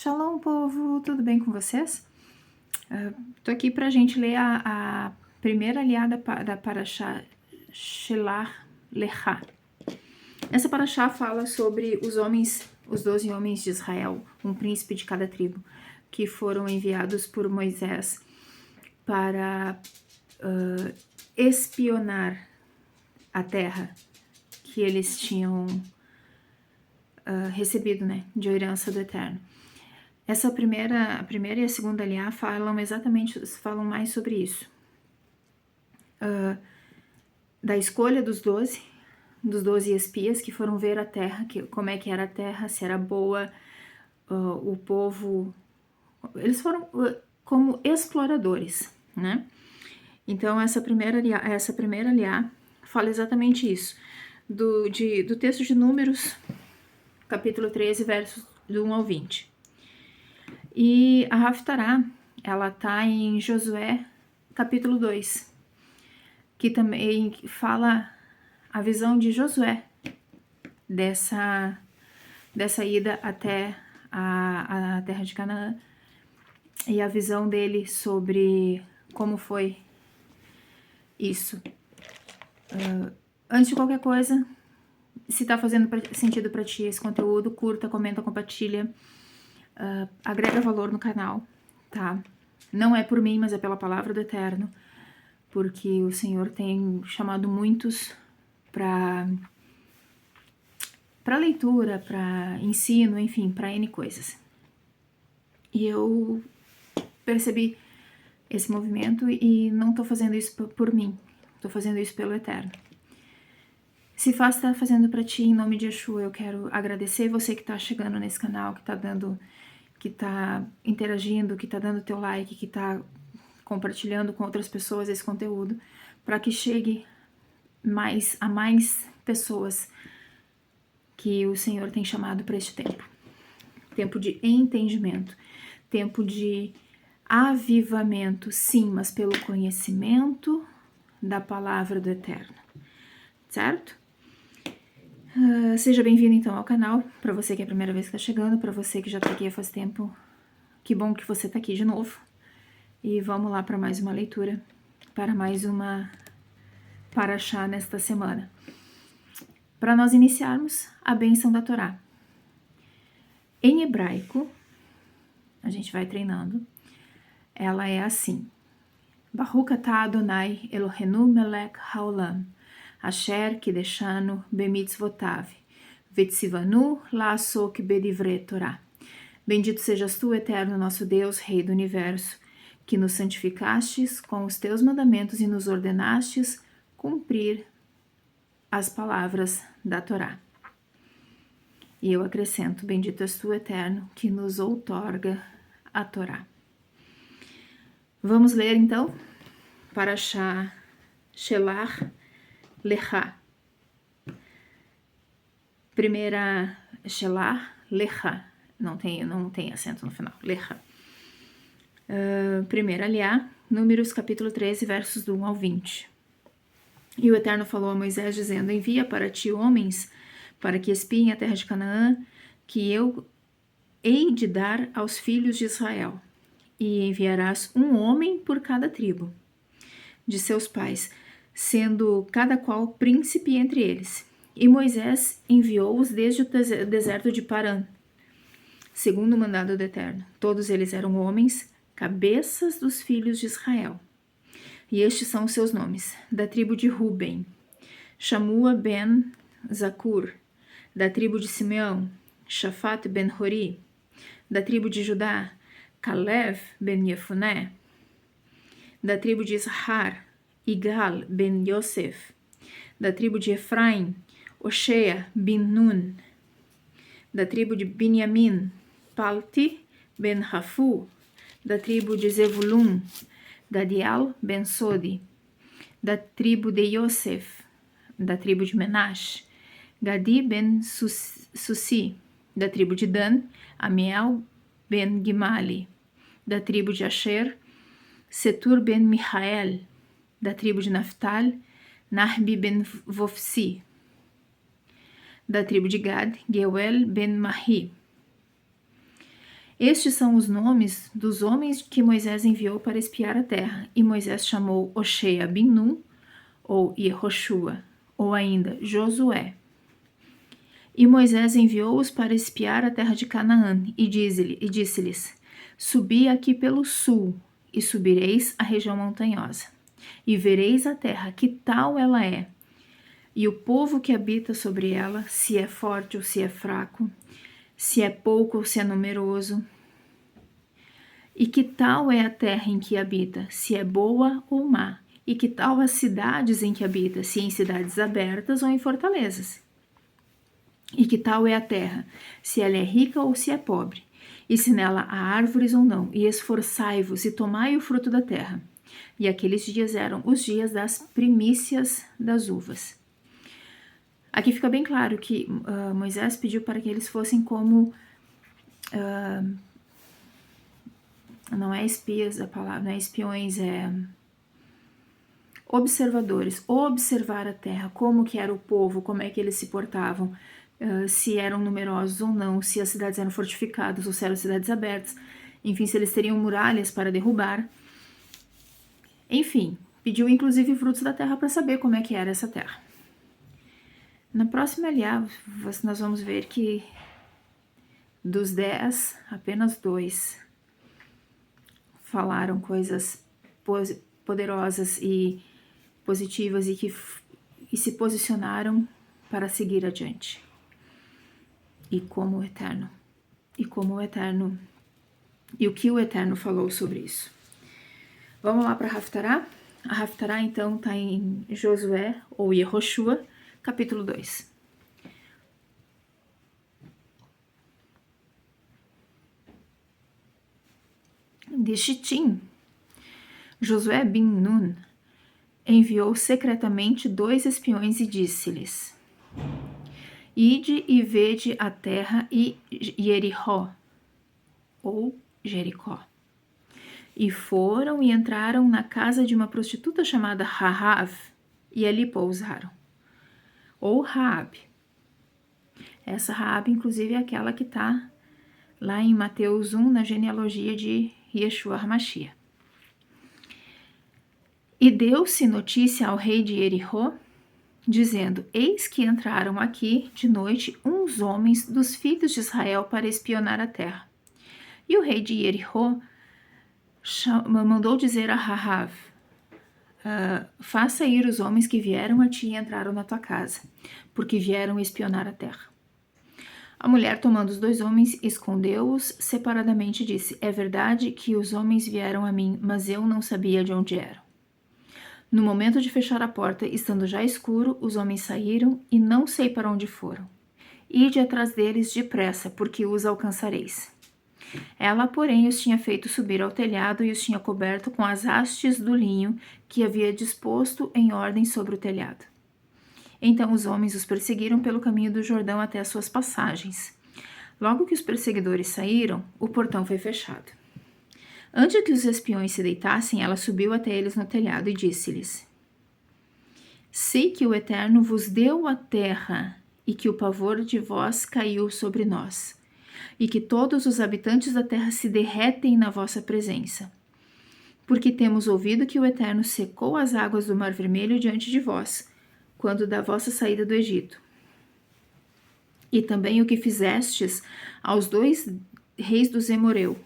Shalom, povo! Tudo bem com vocês? Tô aqui pra gente ler a primeira aliada da Parashá Shelach Lecha. Essa Parashá fala sobre os 12 homens de Israel, um príncipe de cada tribo, que foram enviados por Moisés para espionar a terra que eles tinham recebido, né, de herança do Eterno. A primeira e a segunda aliá falam mais sobre isso. Da escolha dos 12 espias que foram ver a terra, como é que era a terra, se era boa, o povo. Eles foram como exploradores, né? Então, essa primeira aliá fala exatamente isso. Do texto de Números, capítulo 13, versos do 1 ao 20. E a Haftará, ela tá em Josué, capítulo 2, que também fala a visão de Josué dessa ida até a terra de Canaã e a visão dele sobre como foi isso. Antes de qualquer coisa, se tá fazendo sentido para ti esse conteúdo, curta, comenta, compartilha. Agrega valor no canal, tá? Não é por mim, mas é pela palavra do Eterno, porque o Senhor tem chamado muitos para leitura, para ensino, enfim, para N coisas. E eu percebi esse movimento e não tô fazendo isso por mim, tô fazendo isso pelo Eterno. Se tá fazendo para ti, em nome de Yeshua, eu quero agradecer você que tá chegando nesse canal, que tá interagindo, que tá dando teu like, que tá compartilhando com outras pessoas esse conteúdo, para que chegue a mais pessoas que o Senhor tem chamado para este tempo. Tempo de entendimento, tempo de avivamento, sim, mas pelo conhecimento da palavra do Eterno, certo? Seja bem-vindo então ao canal, para você que é a primeira vez que está chegando, para você que já está aqui faz tempo, que bom que você está aqui de novo. E vamos lá para mais uma leitura, para mais uma Parashá nesta semana. Para nós iniciarmos a bênção da Torá. Em hebraico, a gente vai treinando, ela é assim: Baruch atah Adonai Eloheinu melech haolam, asher kideshanu bemitzvotav, vetzivanu la'asok bedivre Torá. Bendito sejas tu, Eterno nosso Deus, Rei do Universo, que nos santificastes com os teus mandamentos e nos ordenastes cumprir as palavras da Torá. E eu acrescento: bendito és tu, Eterno, que nos outorga a Torá. Vamos ler então Parashá Shelach Lecha. Primeira Shelach Lecha. Não tem acento no final. Lecha. Primeira aliá, Números capítulo 13, versos do 1 ao 20. E o Eterno falou a Moisés, dizendo: envia para ti homens, para que espiem a terra de Canaã, que eu hei de dar aos filhos de Israel. E enviarás um homem por cada tribo de seus pais, sendo cada qual príncipe entre eles. E Moisés enviou-os desde o deserto de Parã, segundo o mandado do Eterno. Todos eles eram homens, cabeças dos filhos de Israel. E estes são os seus nomes: da tribo de Ruben, Shamua ben Zacur; da tribo de Simeão, Shafat ben Hori; da tribo de Judá, Caleb ben Yefuné; da tribo de Issachar, Igal ben Yosef; da tribo de Efraim, Oshea ben Nun; da tribo de Binyamin, Palti ben Rafu; da tribo de Zevulun, Gadiel ben Sodi; da tribo de Yosef; da tribo de Menash, Gadi ben Susi; da tribo de Dan, Amiel ben Gimali; da tribo de Asher, Setur ben Michael; da tribo de Naphtali, Nahbi ben Vofsi; da tribo de Gad, Geuel ben Mahi. Estes são os nomes dos homens que Moisés enviou para espiar a terra. E Moisés chamou Oshea bin Nun, ou Yehoshua, ou ainda Josué. E Moisés enviou-os para espiar a terra de Canaã, e disse-lhes: Subi aqui pelo sul, e subireis a região montanhosa, e vereis a terra, que tal ela é, e o povo que habita sobre ela, se é forte ou se é fraco, se é pouco ou se é numeroso. E que tal é a terra em que habita, se é boa ou má? E que tal as cidades em que habita, se em cidades abertas ou em fortalezas? E que tal é a terra, se ela é rica ou se é pobre? E se nela há árvores ou não? E esforçai-vos e tomai o fruto da terra. E aqueles dias eram os dias das primícias das uvas. Aqui fica bem claro que Moisés pediu para que eles fossem como... não é espias a palavra, não é espiões, é observadores, observar a terra, como que era o povo, como é que eles se portavam, se eram numerosos ou não, se as cidades eram fortificadas ou se eram cidades abertas, enfim, se eles teriam muralhas para derrubar. Enfim, pediu inclusive frutos da terra para saber como é que era essa terra. Na próxima aliá, nós vamos ver que dos 10, apenas 2 falaram coisas poderosas e positivas e se posicionaram para seguir adiante. E como o Eterno, e o que o Eterno falou sobre isso. Vamos lá para Haftará? A Haftará, então, está em Josué, ou Yehoshua, capítulo 2. De Shittim, Josué bin Nun enviou secretamente 2 espiões e disse-lhes: Ide e vede a terra e Jericó, ou Jericó. E foram e entraram na casa de uma prostituta chamada Rahav, e ali pousaram. Ou Raab. Essa Raab, inclusive, é aquela que está lá em Mateus 1, na genealogia de Yeshua HaMashiach. E deu-se notícia ao rei de Jericó, dizendo: Eis que entraram aqui de noite uns homens dos filhos de Israel para espionar a terra. E o rei de Jericó mandou dizer a Rahav: faça ir os homens que vieram a ti e entraram na tua casa, porque vieram espionar a terra. A mulher, tomando os 2 homens, escondeu-os separadamente e disse: É verdade que os homens vieram a mim, mas eu não sabia de onde eram. No momento de fechar a porta, estando já escuro, os homens saíram e não sei para onde foram. Ide atrás deles depressa, porque os alcançareis. Ela, porém, os tinha feito subir ao telhado e os tinha coberto com as hastes do linho que havia disposto em ordem sobre o telhado. Então os homens os perseguiram pelo caminho do Jordão até as suas passagens. Logo que os perseguidores saíram, o portão foi fechado. Antes que os espiões se deitassem, ela subiu até eles no telhado e disse-lhes: Sei que o Eterno vos deu a terra e que o pavor de vós caiu sobre nós, e que todos os habitantes da terra se derretem na vossa presença. Porque temos ouvido que o Eterno secou as águas do Mar Vermelho diante de vós, quando da vossa saída do Egito. E também o que fizestes aos 2 reis dos Emoreu,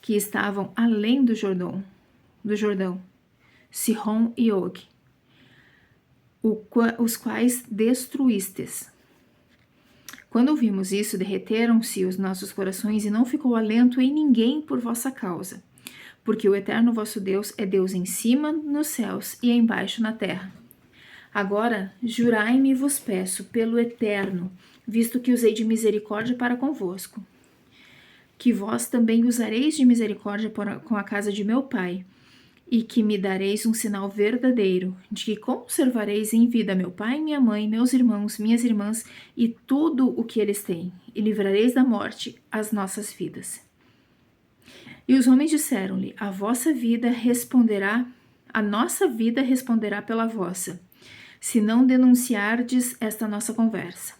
que estavam além do Jordão, Sihon e Og, os quais destruístes. Quando ouvimos isso, derreteram-se os nossos corações e não ficou alento em ninguém por vossa causa, porque o Eterno vosso Deus é Deus em cima nos céus e embaixo na terra. Agora, jurai-me vos peço pelo Eterno, visto que usei de misericórdia para convosco, que vós também usareis de misericórdia com a casa de meu pai, e que me dareis um sinal verdadeiro, de que conservareis em vida meu pai, minha mãe, meus irmãos, minhas irmãs e tudo o que eles têm, e livrareis da morte as nossas vidas. E os homens disseram-lhe: a nossa vida responderá pela vossa, se não denunciardes esta nossa conversa.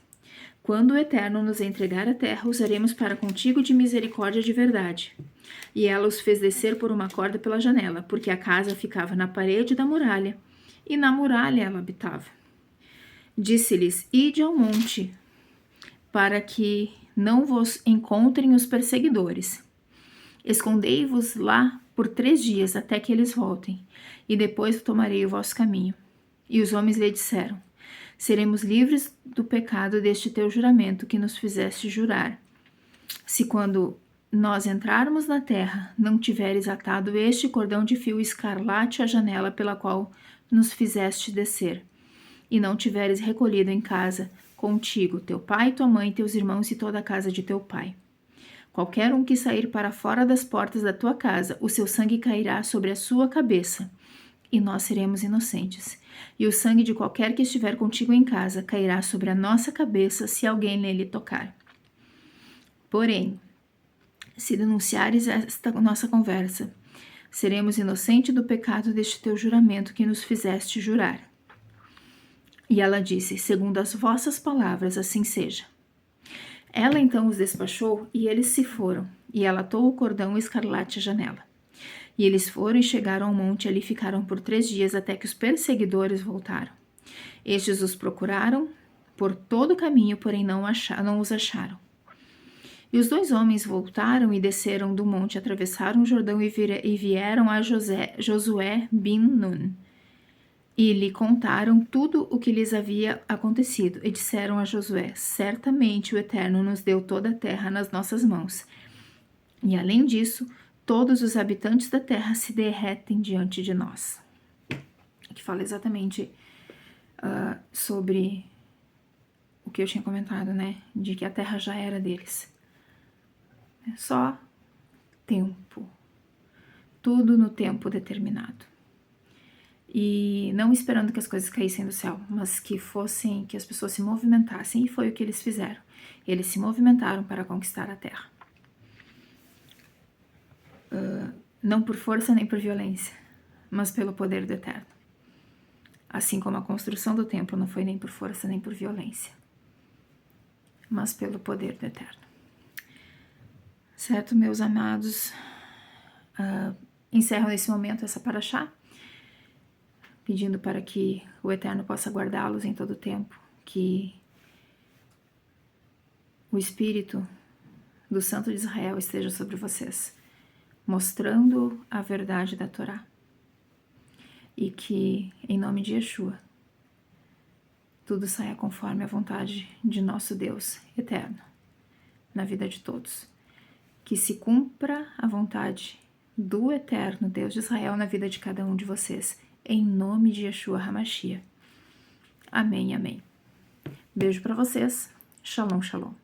Quando o Eterno nos entregar a terra, usaremos para contigo de misericórdia de verdade. E ela os fez descer por uma corda pela janela, porque a casa ficava na parede da muralha, e na muralha ela habitava. Disse-lhes: Ide ao monte, para que não vos encontrem os perseguidores. Escondei-vos lá por 3 dias, até que eles voltem, e depois tomarei o vosso caminho. E os homens lhe disseram: Seremos livres do pecado deste teu juramento que nos fizeste jurar. Se quando nós entrarmos na terra, não tiveres atado este cordão de fio escarlate à janela pela qual nos fizeste descer, e não tiveres recolhido em casa contigo teu pai, tua mãe, teus irmãos e toda a casa de teu pai. Qualquer um que sair para fora das portas da tua casa, o seu sangue cairá sobre a sua cabeça, e nós seremos inocentes. E o sangue de qualquer que estiver contigo em casa cairá sobre a nossa cabeça, se alguém nele tocar. Porém, se denunciares esta nossa conversa, seremos inocentes do pecado deste teu juramento que nos fizeste jurar. E ela disse: Segundo as vossas palavras, assim seja. Ela então os despachou e eles se foram, e ela atou o cordão escarlate à janela. E eles foram e chegaram ao monte, e ali ficaram por 3 dias, até que os perseguidores voltaram. Estes os procuraram por todo o caminho, porém não os acharam. E os 2 homens voltaram e desceram do monte, atravessaram o Jordão e vieram a Josué bin Nun. E lhe contaram tudo o que lhes havia acontecido, e disseram a Josué: Certamente o Eterno nos deu toda a terra nas nossas mãos. E além disso, todos os habitantes da terra se derretem diante de nós. Que fala exatamente sobre o que eu tinha comentado, né? De que a terra já era deles. É só tempo. Tudo no tempo determinado. E não esperando que as coisas caíssem do céu, mas que as pessoas se movimentassem, e foi o que eles fizeram. Eles se movimentaram para conquistar a terra. Não por força nem por violência, mas pelo poder do Eterno. Assim como a construção do templo não foi nem por força nem por violência, mas pelo poder do Eterno. Certo, meus amados? Encerro nesse momento essa paraxá, pedindo para que o Eterno possa guardá-los em todo o tempo, que o Espírito do Santo de Israel esteja sobre vocês, mostrando a verdade da Torá. E que, em nome de Yeshua, tudo saia conforme a vontade de nosso Deus eterno, na vida de todos. Que se cumpra a vontade do eterno Deus de Israel na vida de cada um de vocês, em nome de Yeshua HaMashiach. Amém, amém. Beijo para vocês. Shalom, shalom.